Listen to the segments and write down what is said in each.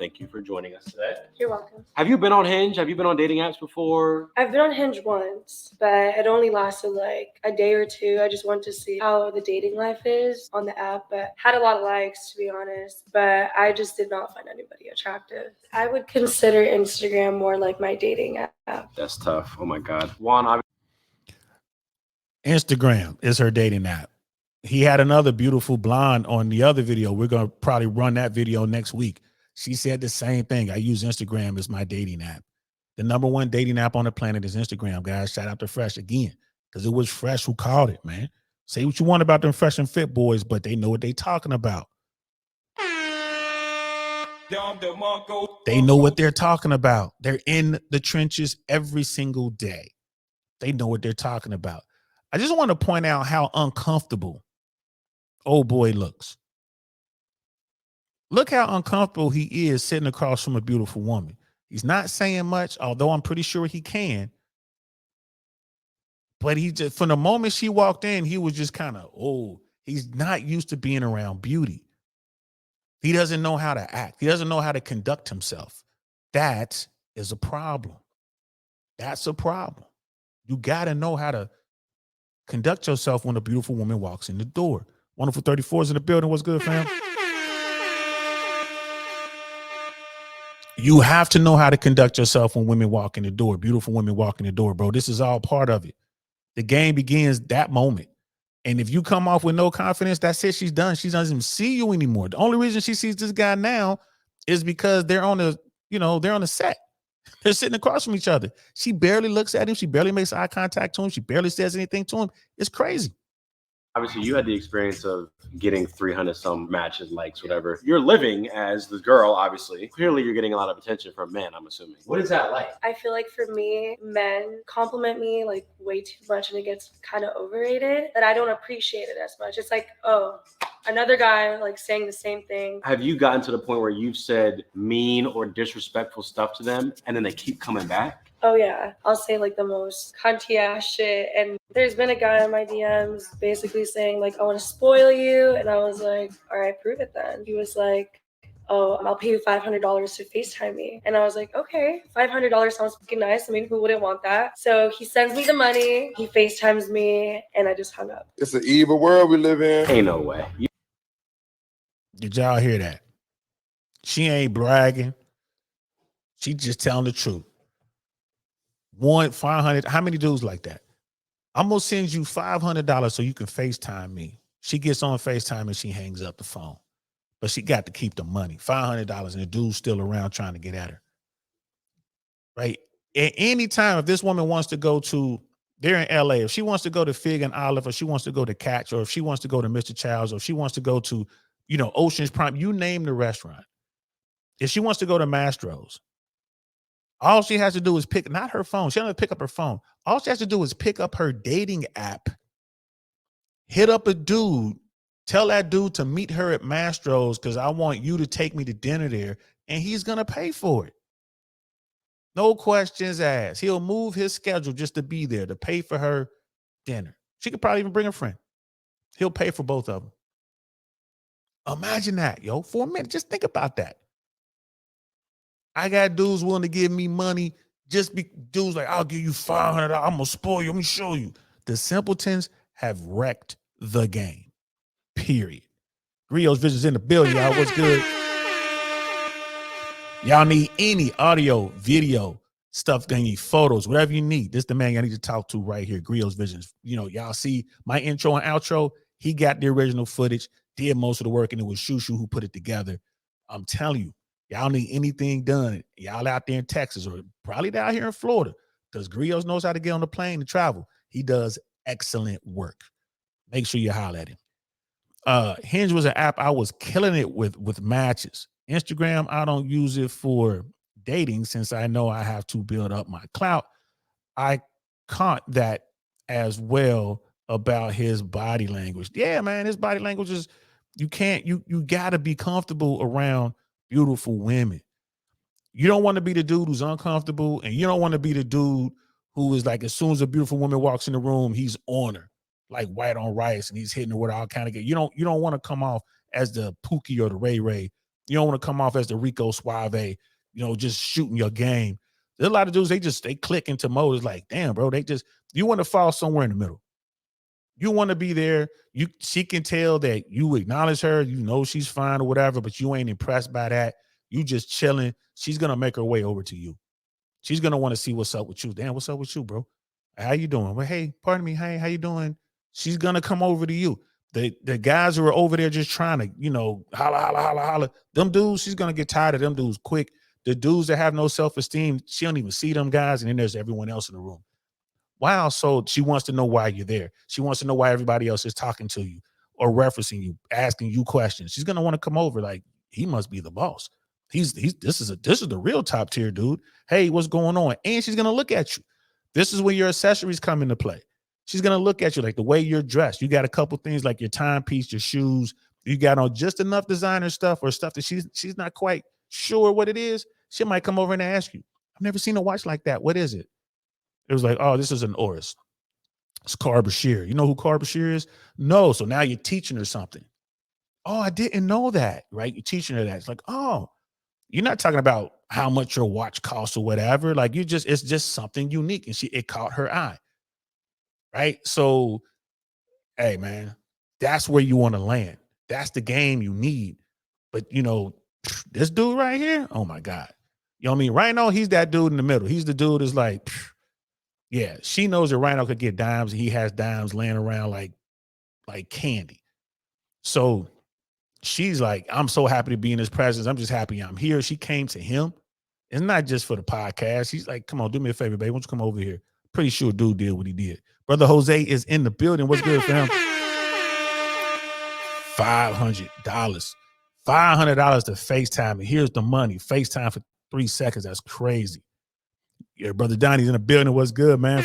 Thank you for joining us today. You're welcome. Have you been on Hinge? Have you been on dating apps before? I've been on Hinge once, but it only lasted like a day or two. I just wanted to see how the dating life is on the app, but had a lot of likes, to be honest. But I just did not find anybody attractive. I would consider Instagram more like my dating app. That's tough. Oh my God. Juan, Instagram is her dating app. He had another beautiful blonde on the other video. We're going to probably run that video next week. She said the same thing. I use Instagram as my dating app. The #1 dating app on the planet is Instagram, guys. Shout out to Fresh again, because it was Fresh who called it, man. Say what you want about them Fresh and Fit boys, but they know what they talking about. They know what they're talking about. They're in the trenches every single day. They know what they're talking about. I just want to point out how uncomfortable old boy looks. Look how uncomfortable he is sitting across from a beautiful woman. He's not saying much, although I'm pretty sure he can. But he just, from the moment she walked in, he was just kind of, oh, he's not used to being around beauty. He doesn't know how to act. He doesn't know how to conduct himself. That is a problem. That's a problem. You got to know how to conduct yourself when a beautiful woman walks in the door. Wonderful 34 is in the building. What's good, fam? You have to know how to conduct yourself when women walk in the door. Beautiful women walk in the door, bro. This is all part of it. The game begins that moment. And if you come off with no confidence, that's it. She's done. She doesn't even see you anymore. The only reason she sees this guy now is because they're on the, they're on the set. They're sitting across from each other. She barely looks at him. She barely makes eye contact to him. She barely says anything to him. It's crazy. obviously you had the experience of getting 300 some matches, likes, whatever. You're living as the girl, obviously. Clearly you're getting a lot of attention from men, I'm assuming. What is that like? I feel like for me, men compliment me like way too much and it gets kind of overrated, that I don't appreciate it as much. It's like, oh, another guy like saying the same thing. Have you gotten to the point where you've said mean or disrespectful stuff to them and then they keep coming back? Oh yeah, I'll say like the most cunty ass shit. And there's been a guy in my DMs basically saying like, I want to spoil you. And I was like, all right, prove it then. He was like, oh, I'll pay you $500 to FaceTime me. And I was like, okay, $500 sounds fucking nice. I mean, who wouldn't want that? So he sends me the money, he FaceTimes me, and I just hung up. It's an evil world we live in. Ain't no way. Did y'all hear that? She ain't bragging. She just telling the truth. 500. How many dudes like that? I'm gonna send you $500 so you can FaceTime me. She gets on FaceTime and she hangs up the phone. But she got to keep the money. $500 and the dude's still around trying to get at her. Right? At any time, if this woman wants to go to, they're in LA, if she wants to go to Fig and Olive, or she wants to go to Catch, or if she wants to go to Mr. Child's, or if she wants to go to, Ocean's Prime, you name the restaurant. If she wants to go to Mastro's, all she has to do is pick, not her phone. She doesn't have to pick up her phone. All she has to do is pick up her dating app, hit up a dude, tell that dude to meet her at Mastro's because I want you to take me to dinner there, and he's going to pay for it. No questions asked. He'll move his schedule just to be there, to pay for her dinner. She could probably even bring a friend. He'll pay for both of them. Imagine that, yo, for a minute. Just think about that. I got dudes willing to give me money, dudes like, I'll give you $500. I'm going to spoil you. Let me show you. The simpletons have wrecked the game, period. Grio's Vision's in the building, y'all. What's good? Y'all need any audio, video, stuff, any photos, whatever you need. This is the man y'all need to talk to right here, Grio's Visions. Y'all see my intro and outro. He got the original footage, did most of the work, and it was Shushu who put it together. I'm telling you, y'all need anything done. Y'all out there in Texas or probably down here in Florida, because Griot's knows how to get on the plane and travel. He does excellent work. Make sure you holler at him. Hinge was an app I was killing it with matches. Instagram, I don't use it for dating since I know I have to build up my clout. I caught that as well about his body language. Yeah, man, his body language is, you got to be comfortable around beautiful women. You don't want to be the dude who's uncomfortable, and you don't want to be the dude who is like, as soon as a beautiful woman walks in the room, he's on her like white on rice and he's hitting her with all kind of, you don't want to come off as the Pookie or the Ray Ray. You don't want to come off as the Rico Suave, you know, just shooting your game. There's a lot of dudes, they click into mode. It's like, damn, bro, you want to fall somewhere in the middle. You want to be there. She can tell that you acknowledge her, you know she's fine or whatever, but you ain't impressed by that. You just chilling. She's gonna make her way over to you. She's gonna want to see what's up with you. Damn, what's up with you, bro? How you doing? Well, hey, pardon me. Hey, how you doing? She's gonna come over to you. The guys who are over there just trying to, you know, holla, holla, holla, holla. Them dudes, she's gonna get tired of them dudes quick. The dudes that have no self-esteem, she don't even see them guys, and then there's everyone else in the room. Wow, so she wants to know why you're there. She wants to know why everybody else is talking to you or referencing you, asking you questions. She's gonna want to come over like, he must be the boss. This is the real top tier dude. Hey, what's going on? And she's gonna look at you. This is when your accessories come into play. She's gonna look at you like the way you're dressed. You got a couple things like your timepiece, your shoes. You got on just enough designer stuff or stuff that she's not quite sure what it is. She might come over and ask you, I've never seen a watch like that. What is it? It was like, oh, this is an Oris. It's Carl Bashir. You know who Carl Bashir is? No. So now you're teaching her something. Oh, I didn't know that, right? You're teaching her that. It's like, oh, you're not talking about how much your watch costs or whatever. Like it's just something unique. And it caught her eye. Right. So, hey, man, that's where you want to land. That's the game you need. But, you know, this dude right here, oh, my God. You know what I mean? Rhino, he's that dude in the middle. He's the dude that's like, yeah, she knows that Rhino could get dimes. He has dimes laying around like candy. So she's like, I'm so happy to be in his presence. I'm just happy I'm here. She came to him. It's not just for the podcast. She's like, come on, do me a favor, babe. Why don't you come over here? Pretty sure dude did what he did. Brother Jose is in the building. What's good for him? $500. $500 to FaceTime. And here's the money. FaceTime for 3 seconds. That's crazy. Yeah, Brother Donnie's in the building. What's good, man?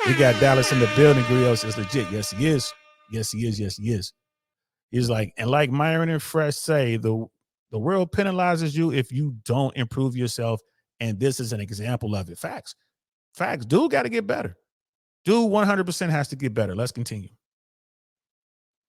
We got Dallas in the building. Grios is legit. Yes, he is. Yes, he is. Yes, he is. He's like, and like Myron and Fresh say, the world penalizes you if you don't improve yourself. And this is an example of it. Facts. Dude got to get better. Dude 100% has to get better. Let's continue.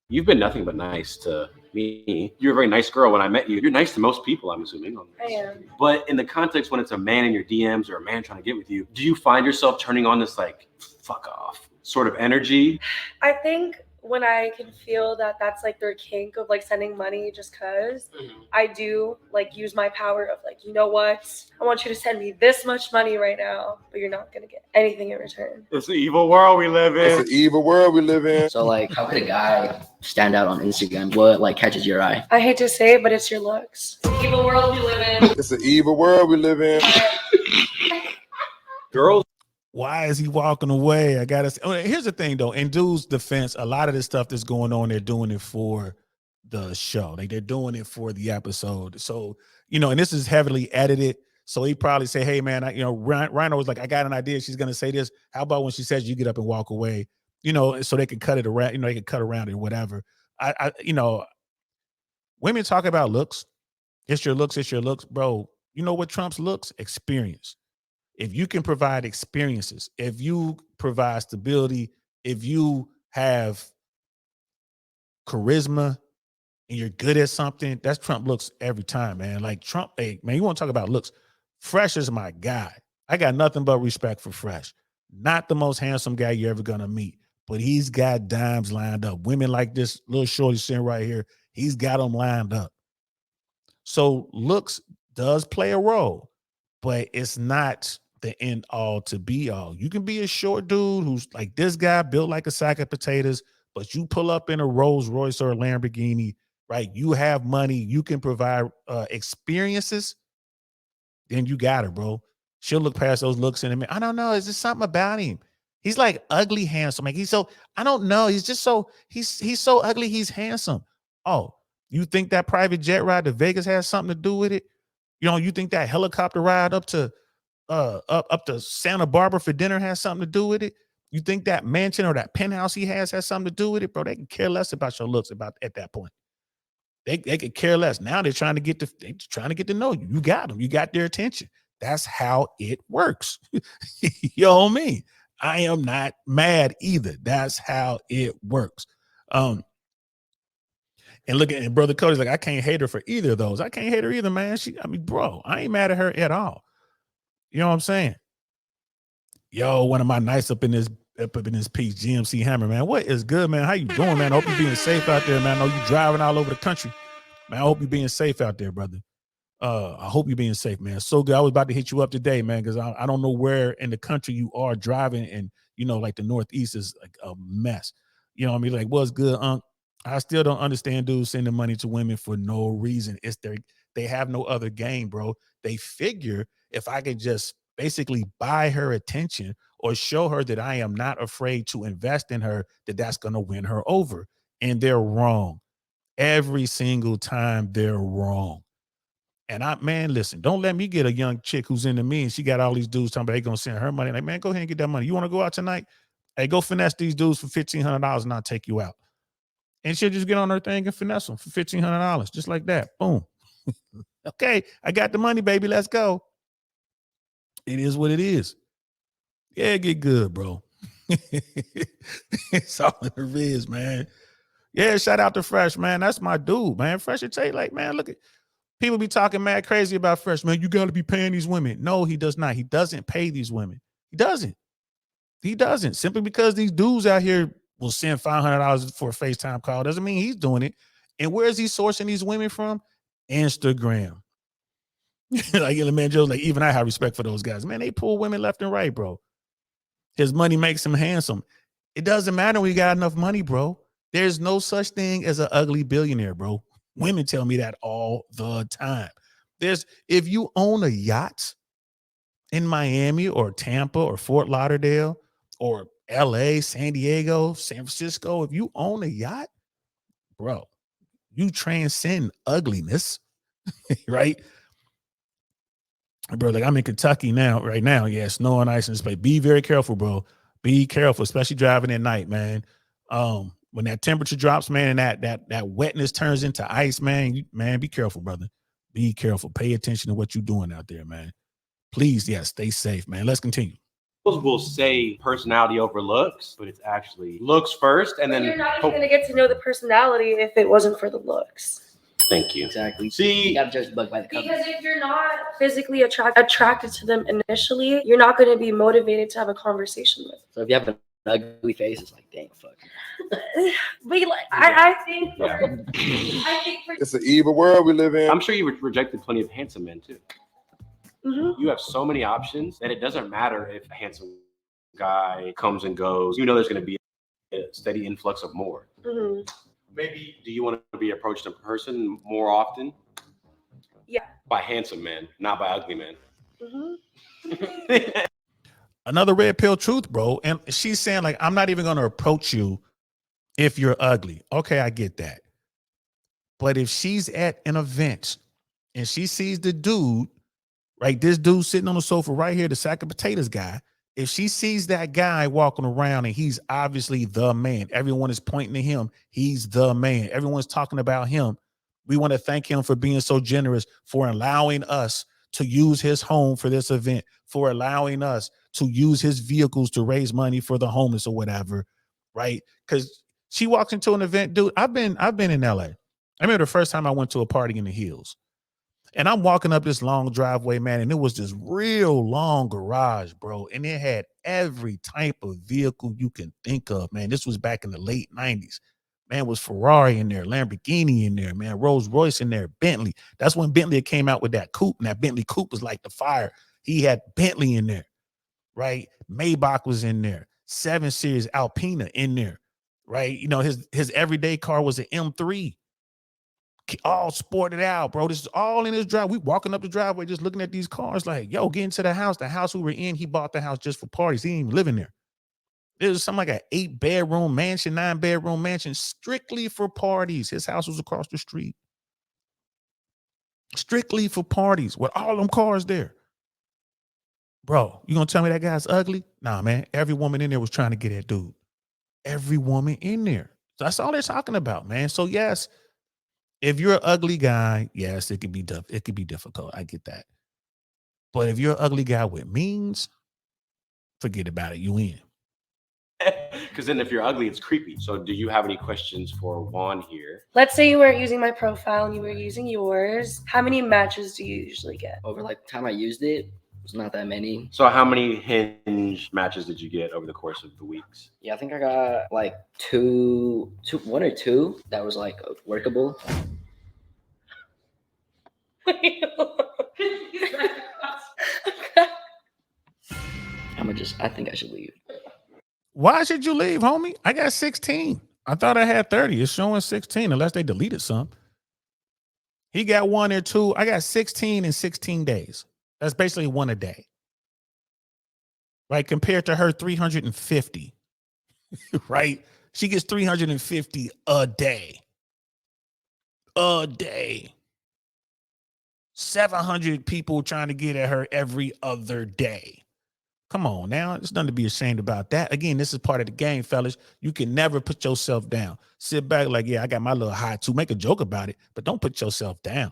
You've been nothing but nice to me. You're a very nice girl when I met you. You're nice to most people, I'm assuming. I am. But in the context when it's a man in your DMs or a man trying to get with you, do you find yourself turning on this like, fuck off sort of energy? I think when I can feel that that's like their kink of like sending money just because I do like use my power of like, you know what? I want you to send me this much money right now, but you're not going to get anything in return. It's the evil world we live in. It's an evil world we live in. So like, how could a guy stand out on Instagram? What like catches your eye? I hate to say it, but it's your looks. It's the evil world we live in. It's an evil world we live in. Girls. Why is he walking away? I gotta say, here's the thing though. In dude's defense, a lot of this stuff that's going on, they're doing it for the show. Like they're doing it for the episode. So, you know, and this is heavily edited. So he probably say, hey man, Rhino was like, I got an idea. She's gonna say this. How about when she says you get up and walk away? You know, so they can cut it around, they can cut around it, whatever. You know, women talk about looks. It's your looks, bro. You know what trumps looks? Experience. If you can provide experiences, if you provide stability, if you have charisma and you're good at something, that's Trump looks every time, man. Like Trump, hey, man, you want to talk about looks? Fresh is my guy. I got nothing but respect for Fresh. Not the most handsome guy you're ever going to meet, but he's got dimes lined up. Women like this little shorty sitting right here, he's got them lined up. So looks does play a role, but it's not the end all to be all. You can be a short dude who's like this guy, built like a sack of potatoes, but you pull up in a Rolls Royce or a Lamborghini, right? You have money, you can provide experiences, then you got her, bro. She'll look past those looks in a minute. I don't know. Is there something about him? He's like ugly handsome. Like he's so, I don't know. He's just so, he's so ugly. He's handsome. Oh, you think that private jet ride to Vegas has something to do with it? You know, you think that helicopter ride up to Santa Barbara for dinner has something to do with it? You think that mansion or that penthouse he has something to do with it, bro? They can care less about your looks at that point. They could care less. Now they're trying to get to know you. You got them. You got their attention. That's how it works. You know what I mean? I am not mad either. That's how it works. And look at brother Cody's like, I can't hate her for either of those. I can't hate her either, man. Bro, I ain't mad at her at all. You know what I'm saying? Yo, one of my nights up in this piece, GMC Hammer, man. What is good, man? How you doing, man? I hope you're being safe out there, man. I know you driving all over the country. Man, I hope you're being safe out there, brother. I hope you're being safe, man. So good. I was about to hit you up today, man, because I don't know where in the country you are driving, and like the Northeast is like a mess. You know what I mean? Like, what's good, Unc? I still don't understand dudes sending money to women for no reason. They have no other game, bro. They figure if I can just basically buy her attention or show her that I am not afraid to invest in her, that's going to win her over. And they're wrong. Every single time they're wrong. And listen, don't let me get a young chick who's into me and she got all these dudes talking about they gonna send her money. Like, man, go ahead and get that money. You want to go out tonight? Hey, go finesse these dudes for $1,500 and I'll take you out. And she'll just get on her thing and finesse them for $1,500, just like that. Boom. Okay, I got the money, baby. Let's go. It is what it is. Yeah, get good, bro. It's all in the viz, man. Yeah, shout out to Fresh, man. That's my dude, man. Fresh will tell you, like, man, look at people be talking mad crazy about Fresh, man. You got to be paying these women. No, he does not. He doesn't pay these women. He doesn't. He doesn't. Simply because these dudes out here will send $500 for a FaceTime call doesn't mean he's doing it. And where is he sourcing these women from? Instagram. Like, man, Joe's like, even I have respect for those guys. Man, they pull women left and right, bro. His money makes him handsome. It doesn't matter when you got enough money, bro. There's no such thing as an ugly billionaire, bro. Women tell me that all the time. If you own a yacht in Miami or Tampa or Fort Lauderdale or LA, San Diego, San Francisco, if you own a yacht, bro, you transcend ugliness, right? Bro, like, I'm in Kentucky right now. Yeah, snow and ice in this place. Be very careful, bro. Be careful, especially driving at night, man. When that temperature drops, man, and that wetness turns into ice, man, be careful, brother. Be careful. Pay attention to what you're doing out there, man. Please, yeah, stay safe, man. Let's continue. People will say personality over looks, but it's actually looks first, and then you're not even going to get to know the personality if it wasn't for the looks. Thank you. Exactly. See, you gotta judge the book by the cover. Because if you're not physically attracted to them initially, you're not going to be motivated to have a conversation with. So if you have an ugly face, it's like, dang, fuck. But like, I think It's an evil world we live in. I'm sure you rejected plenty of handsome men too. Mm-hmm. You have so many options that it doesn't matter if a handsome guy comes and goes. There's going to be a steady influx of more. Mm-hmm. Maybe, do you want to be approached in person more often? Yeah. By handsome men, not by ugly men. Mm-hmm. Another red pill truth, bro. And she's saying, like, I'm not even going to approach you if you're ugly. Okay, I get that. But if she's at an event and she sees the dude, right, this dude sitting on the sofa right here, the sack of potatoes guy, if she sees that guy walking around and he's obviously the man, everyone is pointing to him, he's the man, everyone's talking about him, we want to thank him for being so generous, for allowing us to use his home for this event, for allowing us to use his vehicles to raise money for the homeless or whatever, right? Because she walks into an event, dude, I've been in LA. I remember the first time I went to a party in the hills. And I'm walking up this long driveway, man, and it was this real long garage, bro. And it had every type of vehicle you can think of, man. This was back in the late 90s. Man, it was Ferrari in there, Lamborghini in there, man, Rolls Royce in there, Bentley. That's when Bentley came out with that coupe, and that Bentley coupe was like the fire. He had Bentley in there, right? Maybach was in there. 7 Series Alpina in there, right? His everyday car was an M3. All sported out, bro. This is all in his drive. We walking up the driveway, just looking at these cars, like, yo, get into the house. The house we were in, he bought the house just for parties. He didn't even live in there. It was something like an 8-bedroom mansion, 9-bedroom mansion, strictly for parties. His house was across the street. Strictly for parties with all them cars there. Bro, you gonna tell me that guy's ugly? Nah, man. Every woman in there was trying to get that dude. Every woman in there. That's all they're talking about, man. So yes, if you're an ugly guy, yes, it could be difficult. I get that. But if you're an ugly guy with means, forget about it. You in. Because then if you're ugly, it's creepy. So do you have any questions for Juan here? Let's say you weren't using my profile and you were using yours. How many matches do you usually get? Over like the time I used it, it's not that many. So how many Hinge matches did you get over the course of the weeks? Yeah, I think I got like one or two that was like workable. I think I should leave. Why should you leave, homie? I got 16. I thought I had 30. It's showing 16 unless they deleted some. He got 1 or 2. I got 16 in 16 days. That's basically 1 a day. Right? Compared to her 350. Right? She gets 350 a day. A day. 700 people trying to get at her every other day. Come on now. There's nothing to be ashamed about that. Again, this is part of the game, fellas. You can never put yourself down. Sit back like, yeah, I got my little high too. Make a joke about it, but don't put yourself down.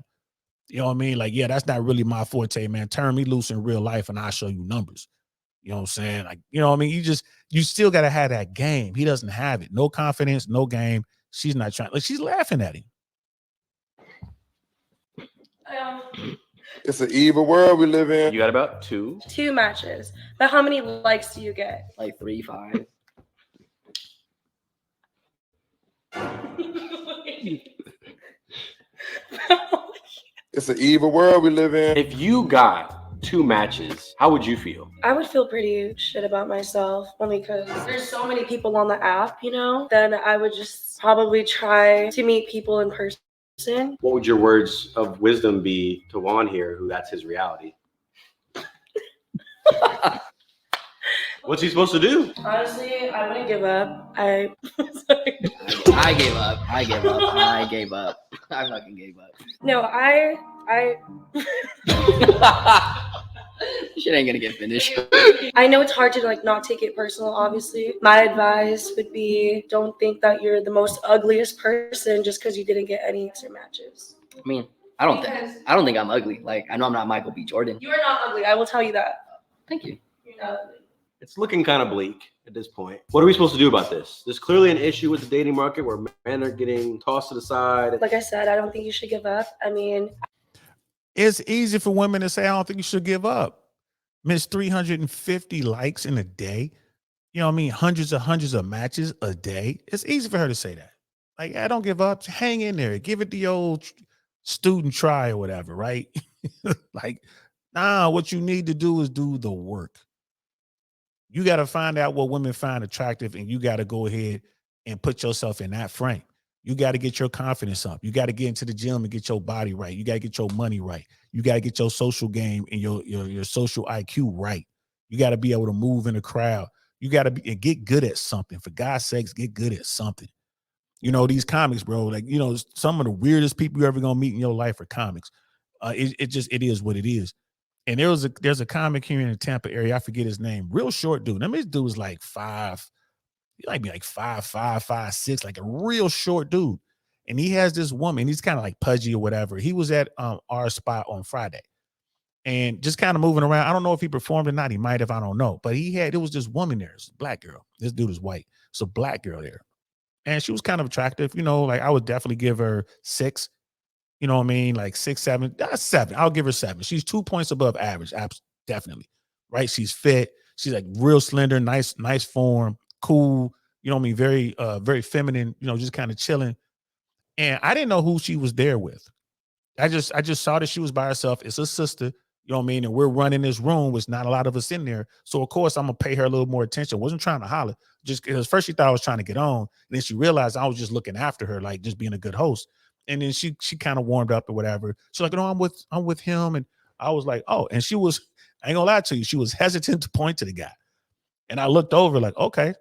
You know what I mean? Like, yeah, that's not really my forte, man. Turn me loose in real life and I'll show you numbers. You know what I'm saying? Like, you know what I mean? You still got to have that game. He doesn't have it. No confidence, no game. She's not trying. Like, she's laughing at him. It's an evil world we live in. You got about 2. 2 matches. But how many likes do you get? Like 3, 5. It's an evil world we live in. If you got 2 matches, how would you feel? I would feel pretty shit about myself only because there's so many people on the app, you know, then I would just probably try to meet people in person. What would your words of wisdom be to Juan here, who that's his reality? What's he supposed to do? Honestly, I wouldn't give up. I gave up. I gave up. I fucking gave up. No, I Shit ain't gonna get finished. I know it's hard to like not take it personal, obviously. My advice would be don't think that you're the most ugliest person just because you didn't get any extra matches. I mean, I don't think I'm ugly. Like, I know I'm not Michael B. Jordan. You are not ugly, I will tell you that. Thank you. You're not ugly. It's looking kind of bleak at this point. What are we supposed to do about this? There's clearly an issue with the dating market where men are getting tossed to the side. Like I said, I don't think you should give up. I mean, It's easy for women to say, I don't think you should give up. Miss 350 likes in a day. You know what I mean? Hundreds of matches a day. It's easy for her to say that. Like, I don't give up. Hang in there. Give it the old student try or whatever, right? Like, nah, what you need to do is do the work. You got to find out what women find attractive, and you got to go ahead and put yourself in that frame. You got to get your confidence up. You got to get into the gym and get your body right. You got to get your money right. You got to get your social game and your social IQ right. You got to be able to move in a crowd. You got to get good at something. For God's sakes, get good at something. You know, these comics, bro, like, you know, some of the weirdest people you're ever going to meet in your life are comics. It is what it is. And there's a comic here in the Tampa area. I forget his name. Real short dude. I mean, this dude was like 5. He might be like 5'5", 5'6", like a real short dude. And he has this woman. He's kind of like pudgy or whatever. He was at our spot on Friday and just kind of moving around. I don't know if he performed or not. He might have. I don't know. But there was this woman there. It's a black girl. This dude is white. It's a black girl there. And she was kind of attractive. You know, like I would definitely give her 6. You know what I mean? Like 6, 7. That's 7. I'll give her 7. She's 2 points above average. Definitely. Right? She's fit. She's like real slender, nice form, cool. You know what I mean? Very, very feminine, you know, just kind of chilling. And I didn't know who she was there with. I just saw that she was by herself. It's a sister, you know what I mean? And we're running this room, which not a lot of us in there. So of course I'm gonna pay her a little more attention. Wasn't trying to holler, just because first she thought I was trying to get on. And then she realized I was just looking after her, like just being a good host. And then she kind of warmed up or whatever. She's like, no, I'm with him. And I was like, oh, and she was, I ain't gonna lie to you, she was hesitant to point to the guy. And I looked over like, okay,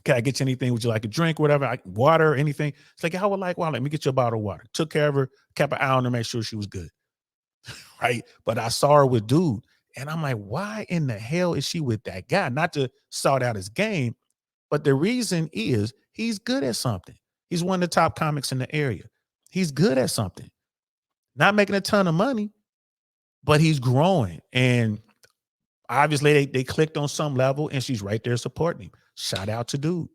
can I get you anything? Would you like a drink, whatever? Water, anything? It's like, I would like water. Let me get you a bottle of water. Took care of her, kept an eye on her, make sure she was good. Right? But I saw her with dude. And I'm like, why in the hell is she with that guy? Not to sort out his game, but the reason is he's good at something. He's one of the top comics in the area. He's good at something. Not making a ton of money, but he's growing. And obviously they clicked on some level and she's right there supporting him. Shout out to dude.